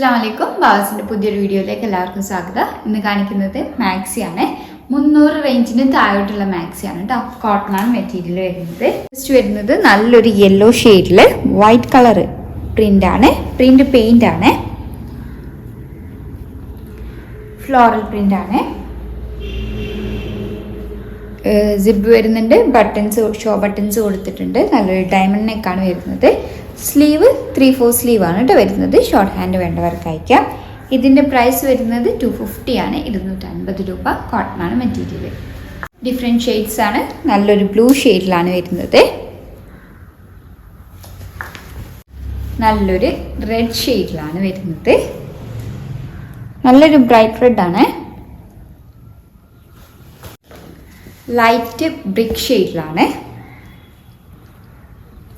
അസ്സലാമലൈക്കും. ബാസിൻ്റെ പുതിയൊരു വീഡിയോയിലേക്ക് എല്ലാവർക്കും സ്വാഗതം. ഇന്ന് കാണിക്കുന്നത് മാക്സിയാണ്. 300 റേഞ്ചിന് താഴോട്ടുള്ള മാക്സിയാണ് കേട്ടോ. കോട്ടണാണ് മെറ്റീരിയൽ വരുന്നത്. ഫസ്റ്റ് വരുന്നത് നല്ലൊരു യെല്ലോ ഷെയ്ഡിൽ വൈറ്റ് കളർ പ്രിൻ്റാണ്. പ്രിൻ്റ് പെയിൻ്റ് ആണ്. ഫ്ലോറൽ പ്രിൻ്റാണ്. സിബ് വരുന്നുണ്ട്. ബട്ടൺസ് ഷോ ബട്ടൺസ് കൊടുത്തിട്ടുണ്ട്. നല്ലൊരു ഡയമണ്ട് നെക്കാണ് വരുന്നത്. സ്ലീവ് 3/4 സ്ലീവ് ആണ് കേട്ടോ വരുന്നത്. ഷോർട്ട് ഹാൻഡ് വേണ്ടവർക്ക് അയക്കാം. ഇതിൻ്റെ പ്രൈസ് വരുന്നത് 250 ആണ്. 250 രൂപ. കോട്ടണാണ് മെറ്റീരിയൽ. ഡിഫറെൻറ്റ് ഷെയ്ഡ്സ് ആണ്. നല്ലൊരു ബ്ലൂ ഷെയ്ഡിലാണ് വരുന്നത്. നല്ലൊരു റെഡ് ഷെയ്ഡിലാണ് വരുന്നത്. നല്ലൊരു ബ്രൈറ്റ് റെഡ് ആണ്. ലൈറ്റ് ബ്രിക്ക് ഷെയ്ഡിലാണ്.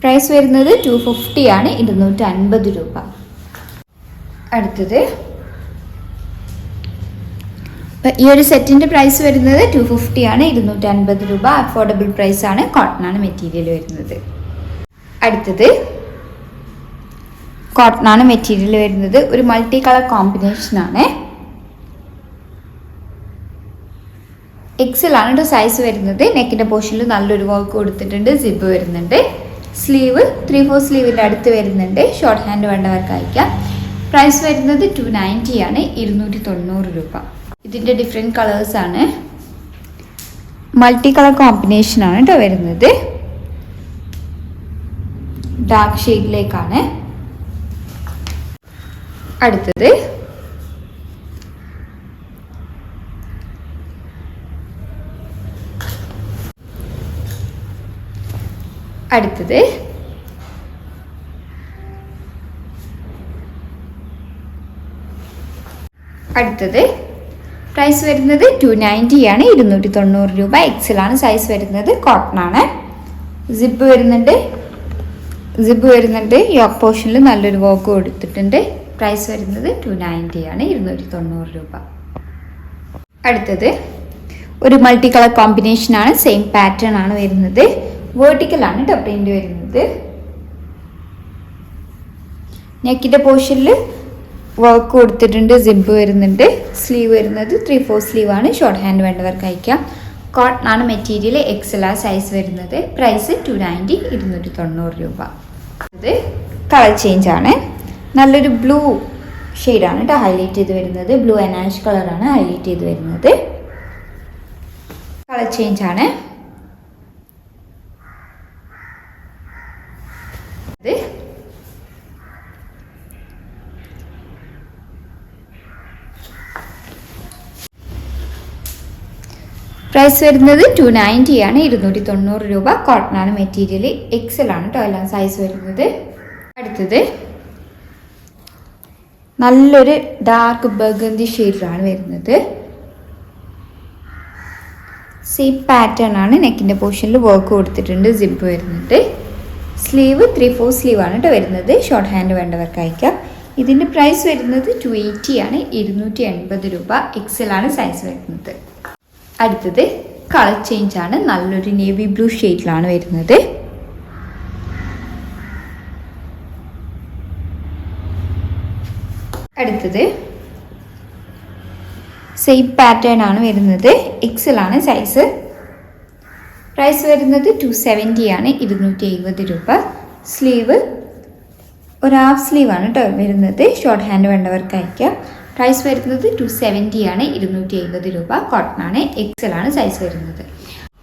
പ്രൈസ് വരുന്നത് 250 ആണ്. 250 രൂപ. അടുത്തത് ഈ ഒരു സെറ്റിൻ്റെ പ്രൈസ് വരുന്നത് 250 ആണ്. 250 രൂപ. അഫോർഡബിൾ പ്രൈസ് ആണ്. കോട്ടണാണ് മെറ്റീരിയൽ വരുന്നത്. അടുത്തത് കോട്ടണാണ് മെറ്റീരിയൽ വരുന്നത്. ഒരു മൾട്ടി കളർ കോമ്പിനേഷനാണ്. എക്സൽ ആണ് കേട്ടോ സൈസ് വരുന്നത്. നെക്കിൻ്റെ പോർഷനിൽ നല്ലൊരു വർക്ക് കൊടുത്തിട്ടുണ്ട്. സിബ് വരുന്നുണ്ട്. സ്ലീവ് 3/4 സ്ലീവിൻ്റെ അടുത്ത് വരുന്നുണ്ട്. ഷോർട്ട് ഹാൻഡ് വേണ്ടവർക്ക് അയക്കാം. പ്രൈസ് വരുന്നത് 290 ആണ്. 290 രൂപ. ഇതിൻ്റെ ഡിഫറെൻറ്റ് കളേഴ്സാണ്. മൾട്ടി കളർ കോമ്പിനേഷനാണ് കേട്ടോ വരുന്നത്. ഡാർക്ക് ഷെയ്ഡിലേക്കാണ്. അടുത്തത് അടുത്തത് പ്രൈസ് വരുന്നത് 290 ആണ്. 290 രൂപ. എക്സൽ ആണ് സൈസ് വരുന്നത്. കോട്ടണാണ്. സിബ് വരുന്നുണ്ട്. യോക്ക് പോർഷനിൽ നല്ലൊരു വർക്ക് കൊടുത്തിട്ടുണ്ട്. പ്രൈസ് വരുന്നത് 290 ആണ്. 290 രൂപ. അടുത്തത് ഒരു മൾട്ടി കളർ കോമ്പിനേഷനാണ്. സെയിം പാറ്റേൺ ആണ് വരുന്നത്. വേർട്ടിക്കലാണ് കേട്ടോ പ്രിൻ്റ് വരുന്നത്. നെക്കിൻ്റെ പോർഷനിൽ വർക്ക് കൊടുത്തിട്ടുണ്ട്. സിബ് വരുന്നുണ്ട്. സ്ലീവ് വരുന്നത് 3/4 സ്ലീവാണ്. ഷോർട്ട് ഹാൻഡ് വേണ്ടവർക്ക് അയക്കാം. കോട്ടണാണ് മെറ്റീരിയൽ. എക്സൽ സൈസ് വരുന്നത്. പ്രൈസ് 290. 290 രൂപ. ഇത് കളർ ചേഞ്ച് ആണ്. നല്ലൊരു ബ്ലൂ ഷെയ്ഡാണ് കേട്ടോ ഹൈലൈറ്റ് ചെയ്ത് വരുന്നത്. ബ്ലൂ ആഷ് കളറാണ് ഹൈലൈറ്റ് ചെയ്ത് വരുന്നത്. കളർ ചേഞ്ച് ആണ്. പ്രൈസ് വരുന്നത് 290 ആണ്. 290 രൂപ. കോട്ടണാണ് മെറ്റീരിയൽ. എക്സൽ ആണ് കേട്ടോ എല്ലാം സൈസ് വരുന്നത്. അടുത്തത് നല്ലൊരു ഡാർക്ക് ബർഗന്തി ഷെയ്ഡിലാണ് വരുന്നത്. സെയിം പാറ്റേൺ ആണ്. നെക്കിൻ്റെ പോർഷനിൽ വർക്ക് കൊടുത്തിട്ടുണ്ട്. സിബ് വരുന്നുണ്ട്. സ്ലീവ് 3/4 സ്ലീവാണ് കേട്ടോ വരുന്നത്. ഷോർട്ട് ഹാൻഡ് വേണ്ടവർക്ക് അയക്കാം. ഇതിൻ്റെ പ്രൈസ് വരുന്നത് 280 ആണ്. 280 രൂപ. എക്സൽ ആണ് സൈസ് വരുന്നത്. അടുത്തത് കളർ ചേഞ്ച് ആണ്. നല്ലൊരു നേവി ബ്ലൂ ഷെയ്ഡിലാണ് വരുന്നത്. അടുത്തത് സെയിം പാറ്റേൺ ആണ് വരുന്നത്. എക്സൽ ആണ് സൈസ്. പ്രൈസ് വരുന്നത് 270 ആണ്. 270 രൂപ. സ്ലീവ് ഒരു ഹാഫ് സ്ലീവാണ് കേട്ടോ വരുന്നത്. ഷോർട്ട് ഹാൻഡ് വേണ്ടവർക്ക് അയക്കാം. പ്രൈസ് വരുന്നത് 270 ആണ്. 270 രൂപ. കോട്ടണാണ്. എക്സൽ ആണ് സൈസ് വരുന്നത്.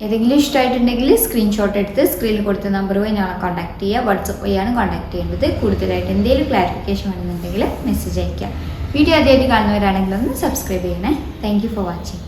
ഏതെങ്കിലും ഇഷ്ടമായിട്ടുണ്ടെങ്കിൽ സ്ക്രീൻഷോട്ട് എടുത്ത് സ്ക്രീനിൽ കൊടുത്ത നമ്പർ വഴി ഞങ്ങളെ കോൺടാക്ട് ചെയ്യുക. വാട്സപ്പ് വഴിയാണ് കോൺടാക്ട് ചെയ്യേണ്ടത്. കൂടുതലായിട്ട് എന്തെങ്കിലും ക്ലാരിഫിക്കേഷൻ വേണമെന്നുണ്ടെങ്കിൽ മെസ്സേജ് അയക്കാം. വീഡിയോ ആദ്യമായിട്ട് കാണുന്നവരാണെങ്കിൽ ഒന്ന് സബ്സ്ക്രൈബ് ചെയ്യണേ. Thank you for watching.